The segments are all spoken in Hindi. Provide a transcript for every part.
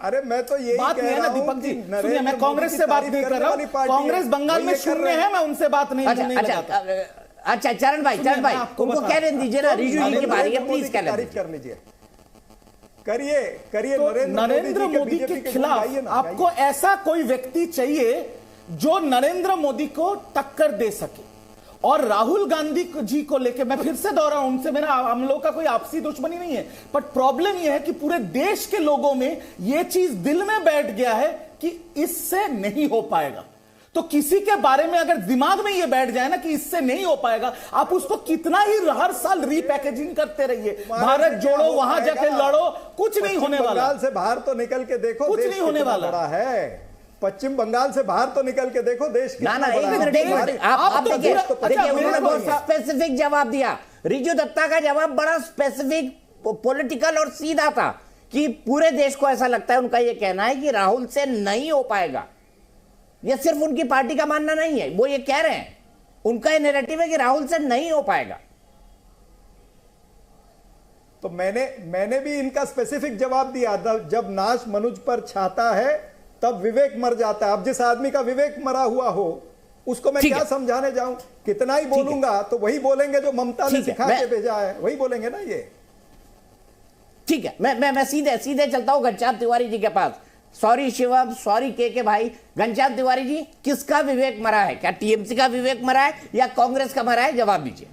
अरे मैं तो यही बात नहीं है ना दीपक जी, सुनिए, मैं कांग्रेस से बात नहीं कर रहा हूँ, कांग्रेस बंगाल में शून्य है, मैं उनसे बात नहीं लगाता। अच्छा चरण भाई उनको कहने दीजिए ना, रिजू जी की बारी है, प्लीज कर लीजिए, करिए। तो नरेंद्र मोदी के खिलाफ आपको ऐसा कोई व्यक्ति चाहिए जो नरेंद्र मोदी को टक्कर दे सके। और राहुल गांधी जी को लेके मैं फिर से दोहरा हूं, उनसे मेरा हम लोग का कोई आपसी दुश्मनी नहीं है, बट प्रॉब्लम यह है कि पूरे देश के लोगों में यह चीज दिल में बैठ गया है कि इससे नहीं हो पाएगा। तो किसी के बारे में अगर दिमाग में यह बैठ जाए ना कि इससे नहीं हो पाएगा, आप उसको कितना ही हर साल रीपैकेजिंग करते रहिए, भारत जोड़ो, वहां जाके लड़ो, कुछ नहीं होने वाला। बंगाल से बाहर तो निकल के देखो, कुछ नहीं होने वाला है। पश्चिम बंगाल से बाहर तो निकल के देखो, देश कितना बड़ा है। आप देखिए, उन्होंने बहुत स्पेसिफिक जवाब दिया। रिजू दत्ता का जवाब बड़ा स्पेसिफिक, पॉलिटिकल और सीधा था कि पूरे देश को ऐसा लगता है, उनका यह कहना है कि राहुल से नहीं हो पाएगा। यह सिर्फ उनकी पार्टी का मानना नहीं है, वो ये कह रहे हैं, उनका यह नैरेटिव है कि राहुल से नहीं हो पाएगा। तो मैंने भी इनका स्पेसिफिक जवाब दिया, जब नाश मनुज पर छाता है तब विवेक मर जाता है। अब जिस आदमी का विवेक मरा हुआ हो उसको मैं क्या समझाने जाऊं, कितना ही बोलूंगा तो वही बोलेंगे जो ममता ने सिखा के भेजा है, वही बोलेंगे ना ये। ठीक है, मैं सीधे चलता हूं घनश्याम तिवारी जी के पास। सॉरी शिवम, सॉरी के भाई। घनश्याम तिवारी जी, किसका विवेक मरा है? क्या टीएमसी का विवेक मरा है या कांग्रेस का मरा है? जवाब दीजिए।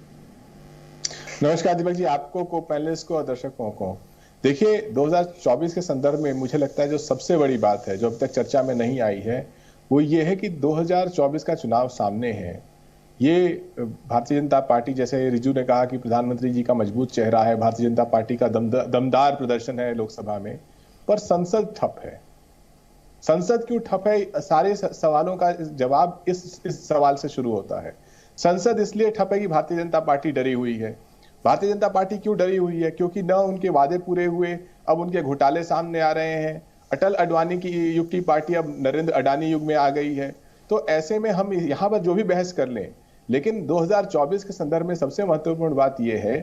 नमस्कार दीपक जी, आपको, को पैनलिस्ट को और दर्शकों को। देखिए 2024 के संदर्भ में मुझे लगता है जो सबसे बड़ी बात है जो अभी तक चर्चा में नहीं आई है वो ये है कि 2024 का चुनाव सामने है। ये भारतीय जनता पार्टी, जैसे रिजू ने कहा कि प्रधानमंत्री जी का मजबूत चेहरा है, भारतीय जनता पार्टी का दमदार प्रदर्शन है लोकसभा में, पर संसद ठप है। संसद क्यों ठप है? सारे सवालों का जवाब इस सवाल से शुरू होता है। संसद इसलिए ठप है कि भारतीय जनता पार्टी डरी हुई है। भारतीय जनता पार्टी क्यों डरी हुई है? क्योंकि न उनके वादे पूरे हुए, अब उनके घोटाले सामने आ रहे हैं। अटल अडवाणी की युग की पार्टी अब नरेंद्र अडानी युग में आ गई है। तो ऐसे में हम यहाँ पर जो भी बहस कर लें, लेकिन 2024 के संदर्भ में सबसे महत्वपूर्ण बात यह है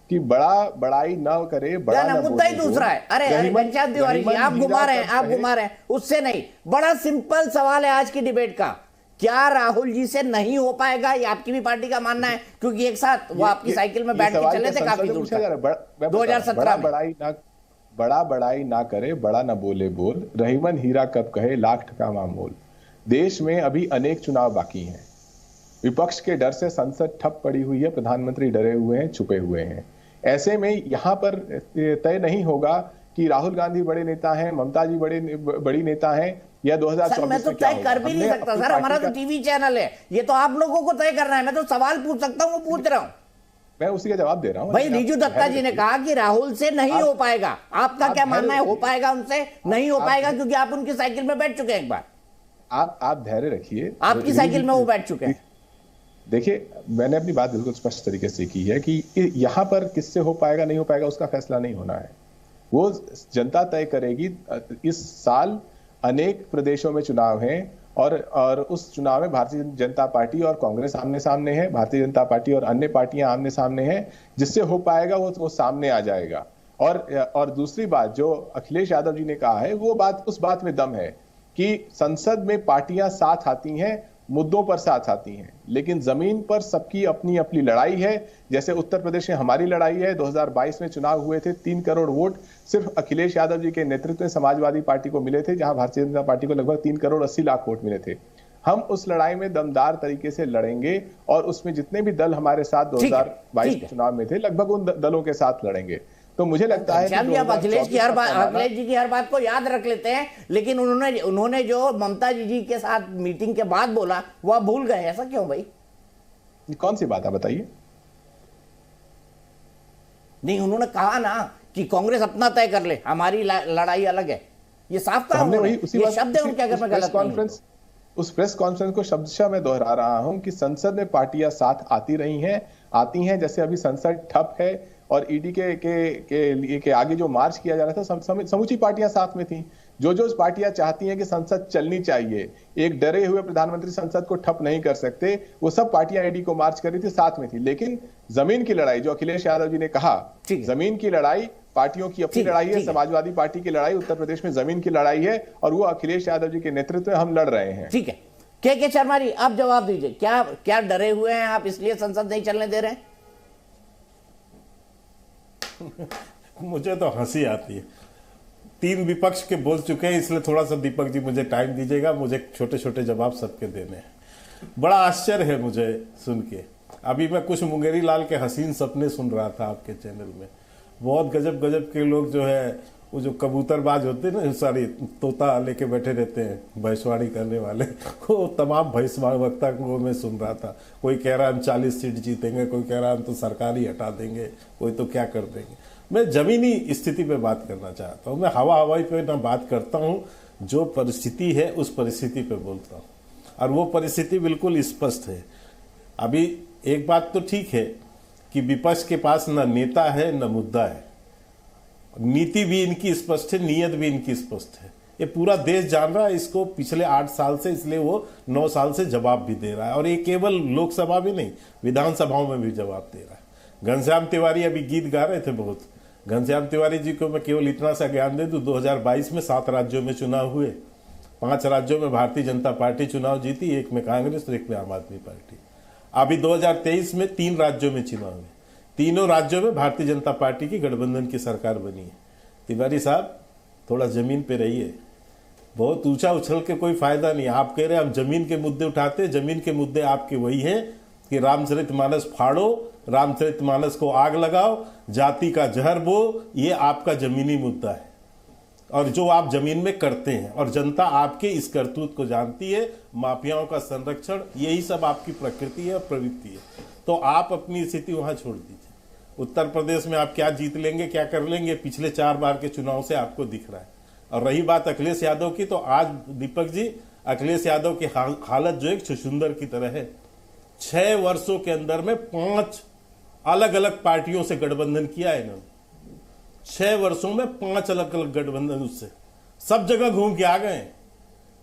कि बड़ाई ना करे, बड़ा ना मुद्दा ही दूसरा है। अरे घनश्याम तिवारी जी, आप घुमा रहे हैं, उससे नहीं। बड़ा सिंपल सवाल है आज की डिबेट का, क्या राहुल जी से नहीं हो पाएगा? ये आपकी भी पार्टी का मानना है, क्योंकि एक साथ वो आपकी साइकिल में बैठ के चले थे काफी दूर तक 2017 में। बड़ा बड़ाई ना करे, बड़ा ना बोले बोल, रहीमन हीरा कब कहे लाख टका मामूल। देश में अभी अनेक चुनाव बाकी हैं। विपक्ष के डर से संसद ठप पड़ी हुई है, प्रधानमंत्री डरे हुए हैं, छुपे हुए हैं। ऐसे में यहां पर तय नहीं होगा कि राहुल गांधी बड़े नेता हैं, ममता जी बड़ी नेता हैं, या 2024 मैं तो तय कर भी नहीं सकता सर, हमारा तो टीवी चैनल है, ये तो आप लोगों को तय करना है। मैं तो सवाल पूछ सकता हूँ, वो पूछ रहा हूँ, मैं उसी का जवाब दे रहा हूँ। भाई रिजू दत्ता जी ने कहा कि राहुल से नहीं हो पाएगा, आपका क्या मानना है? हो पाएगा उनसे? नहीं हो पाएगा क्योंकि आप उनकी साइकिल में बैठ चुके हैं एक बार। आप धैर्य रखिए, आपकी साइकिल में वो बैठ चुके हैं। देखिए, मैंने अपनी बात बिल्कुल स्पष्ट तरीके से की है कि यहाँ पर किससे हो पाएगा नहीं हो पाएगा उसका फैसला नहीं होना है, वो जनता तय करेगी। इस साल अनेक प्रदेशों में चुनाव हैं और उस चुनाव में भारतीय जनता पार्टी और कांग्रेस आमने सामने है, भारतीय जनता पार्टी और अन्य पार्टियां आमने सामने हैं। जिससे हो पाएगा वो सामने आ जाएगा। और दूसरी बात जो अखिलेश यादव जी ने कहा है, वो बात, उस बात में दम है कि संसद में पार्टियां साथ आती हैं, मुद्दों पर साथ आती हैं, लेकिन जमीन पर सबकी अपनी अपनी लड़ाई है। जैसे उत्तर प्रदेश में हमारी लड़ाई है, 2022 में चुनाव हुए थे, 3 करोड़ वोट सिर्फ अखिलेश यादव जी के नेतृत्व में समाजवादी पार्टी को मिले थे, जहां भारतीय जनता पार्टी को लगभग 3 करोड़ 80 लाख वोट मिले थे। हम उस लड़ाई में दमदार तरीके से लड़ेंगे और उसमें जितने भी दल हमारे साथ 2022 के चुनाव में थे, लगभग उन दलों के साथ लड़ेंगे। तो मुझे लगता है कि अखिलेश जी की हर बात को याद रख लेते हैं, लेकिन उन्होंने जो ममता जी के साथ मीटिंग के बाद बोला वो आप भूल गए, ऐसा क्यों भाई? कौन सी बात है बताइए? नहीं, उन्होंने कहा ना कि कांग्रेस अपना तय कर ले, हमारी लड़ाई अलग है। ये साफ कहा उन्होंने, ये शब्द है उनके, अगर मैं गलत नहीं। उस प्रेस कॉन्फ्रेंस को शब्दशः मैं दोहरा रहा हूं कि संसद में पार्टियां साथ आती हैं। जैसे अभी संसद ठप है और ईडी के आगे जो मार्च किया जा रहा था, समूची पार्टियां साथ में थी। जो पार्टियां चाहती हैं कि संसद चलनी चाहिए, एक डरे हुए प्रधानमंत्री संसद को ठप नहीं कर सकते, वो सब पार्टियां ईडी को मार्च कर रही थी, साथ में थी। लेकिन जमीन की लड़ाई, जो अखिलेश यादव जी ने कहा, जमीन की लड़ाई पार्टियों की अपनी लड़ाई है, समाजवादी पार्टी की लड़ाई उत्तर प्रदेश में जमीन की लड़ाई है, और वो अखिलेश यादव जी के नेतृत्व में हम लड़ रहे हैं। ठीक है, के शर्मा जी आप जवाब दीजिए, क्या डरे हुए हैं आप, इसलिए संसद नहीं चलने दे रहे हैं? मुझे तो हंसी आती है। 3 विपक्ष के बोल चुके हैं, इसलिए थोड़ा सा दीपक जी मुझे टाइम दीजिएगा, मुझे छोटे छोटे जवाब सबके देने हैं। बड़ा आश्चर्य है मुझे सुन के। अभी मैं कुछ मुंगेरी लाल के हसीन सपने सुन रहा था आपके चैनल में। बहुत गजब गजब के लोग जो है, वो जो कबूतरबाज होते हैं ना, सारी तोता लेके बैठे रहते हैं भैंसवाड़ी करने वाले, वो तमाम भैंसवाड़ी वक्ता को मैं सुन रहा था। कोई कह रहा हम 40 सीट जीतेंगे, कोई कह रहा हम तो सरकार ही हटा देंगे, कोई तो क्या कर देंगे। मैं जमीनी स्थिति पे बात करना चाहता हूँ, मैं हवाई पे ना बात करता हूँ, जो परिस्थिति है उस परिस्थिति पे बोलता हूँ, और वो परिस्थिति बिल्कुल स्पष्ट है। अभी एक बात तो ठीक है कि विपक्ष के पास न नेता है न मुद्दा है, नीति भी इनकी स्पष्ट है, नीयत भी इनकी स्पष्ट है। ये पूरा देश जान रहा है इसको पिछले 8 साल से, इसलिए वो 9 साल से जवाब भी दे रहा है, और ये केवल लोकसभा में नहीं, विधानसभाओं में भी जवाब दे रहा है। घनश्याम तिवारी अभी गीत गा रहे थे बहुत। घनश्याम तिवारी जी को मैं केवल इतना सा ज्ञान दे दूं, 2022 में 7 राज्यों में चुनाव हुए, 5 राज्यों में भारतीय जनता पार्टी चुनाव जीती, एक में कांग्रेस और एक में आम आदमी पार्टी। अभी 2023 में 3 राज्यों में चुनाव हुए, तीनों राज्यों में भारतीय जनता पार्टी की गठबंधन की सरकार बनी है। तिवारी साहब थोड़ा जमीन पे रहिए, बहुत ऊंचा उछल के कोई फायदा नहीं। आप कह रहे हैं हम जमीन के मुद्दे उठाते, जमीन के मुद्दे आपके वही हैं कि रामचरितमानस फाड़ो, रामचरितमानस को आग लगाओ, जाति का जहर बो, ये आपका जमीनी मुद्दा है, और जो आप जमीन में करते हैं, और जनता आपके इस करतूत को जानती है। माफियाओं का संरक्षण, यही सब आपकी प्रकृति है और प्रवृत्ति है। तो आप अपनी स्थिति वहां छोड़ दीजिए। उत्तर प्रदेश में आप क्या जीत लेंगे, क्या कर लेंगे, पिछले 4 बार के चुनाव से आपको दिख रहा है। और रही बात अखिलेश यादव की, तो आज दीपक जी अखिलेश यादव की हालत जो एक छुछुंदर की तरह है। 6 वर्षों के अंदर में 5 अलग अलग पार्टियों से गठबंधन किया है इन्होंने। 6 वर्षों में 5 अलग अलग गठबंधन, उससे सब जगह घूम के आ गए।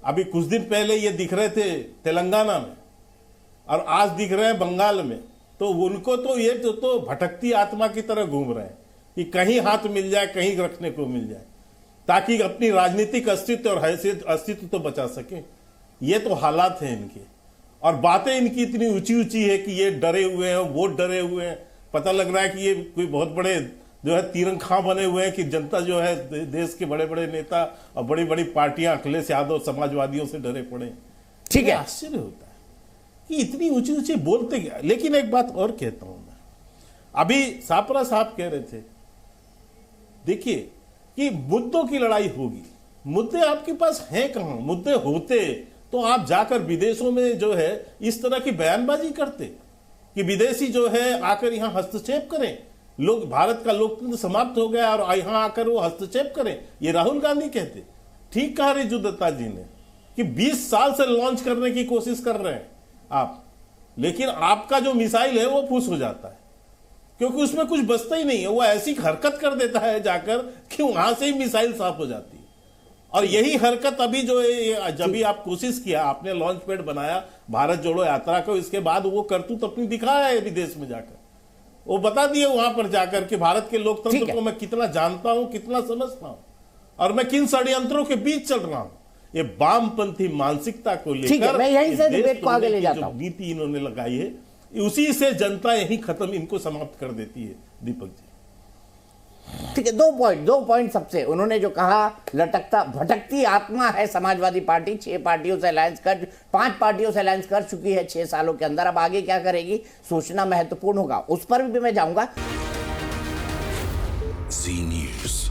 अभी कुछ दिन पहले ये दिख रहे थे तेलंगाना में, और आज दिख रहे हैं बंगाल में। तो उनको तो ये तो भटकती आत्मा की तरह घूम रहे हैं कि कहीं हाथ मिल जाए, कहीं रखने को मिल जाए, ताकि अपनी राजनीतिक अस्तित्व और हैसियत अस्तित्व तो बचा सके। ये तो हालात हैं इनके, और बातें इनकी इतनी ऊंची ऊंची है कि ये डरे हुए हैं, वो डरे हुए हैं। पता लग रहा है कि ये कोई बहुत बड़े जो है तीरंखा बने हुए हैं कि जनता जो है, देश के बड़े बड़े नेता और बड़ी बड़ी पार्टियां अखिलेश यादव समाजवादियों से डरे पड़े। ठीक है, आश्चर्य होता है कि इतनी ऊंची ऊंची बोलते क्या। लेकिन एक बात और कहता हूं मैं, अभी सापरा साहब कह रहे थे, देखिए कि मुद्दों की लड़ाई होगी, मुद्दे आपके पास हैं कहां? मुद्दे होते तो आप जाकर विदेशों में जो है इस तरह की बयानबाजी करते कि विदेशी जो है आकर यहां हस्तक्षेप करें, लोग भारत का लोकतंत्र समाप्त हो गया और यहां आकर वो हस्तक्षेप करें। ये राहुल गांधी कहते। ठीक कहा रिजू दत्ता जी ने कि 20 साल से लॉन्च करने की कोशिश कर रहे हैं आप, लेकिन आपका जो मिसाइल है वो फूस हो जाता है, क्योंकि उसमें कुछ बचता ही नहीं है। वो ऐसी हरकत कर देता है जाकर कि वहां से ही मिसाइल साफ हो जाती है। और यही हरकत अभी जो है, जब भी आप कोशिश किया, आपने लॉन्च पैड बनाया भारत जोड़ो यात्रा को, इसके बाद वो करतूत अपनी दिखाया है विदेश में जाकर। वो बता दिए वहां पर जाकर कि भारत के लोकतंत्र को मैं कितना जानता हूं, कितना समझता हूं, और मैं किन षड्यंत्रों के बीच चल रहा हूं। ये वामपंथी मानसिकता को लेकर मैं यहीं से डिबेट को आगे ले जाता हूं। नीति इन्होंने लगाई है, उसी से जनता यहीं खत्म, इनको समाप्त कर देती है। दीपक जी ठीक है, 2 पॉइंट सबसे उन्होंने जो कहा, लटकता भटकती आत्मा है समाजवादी पार्टी। 6 पार्टियों से अलायंस कर 5 पार्टियों से अलायंस कर चुकी है 6 सालों के अंदर। अब आगे क्या करेगी सोचना महत्वपूर्ण होगा, उस पर भी मैं जाऊंगा। जी न्यूज़।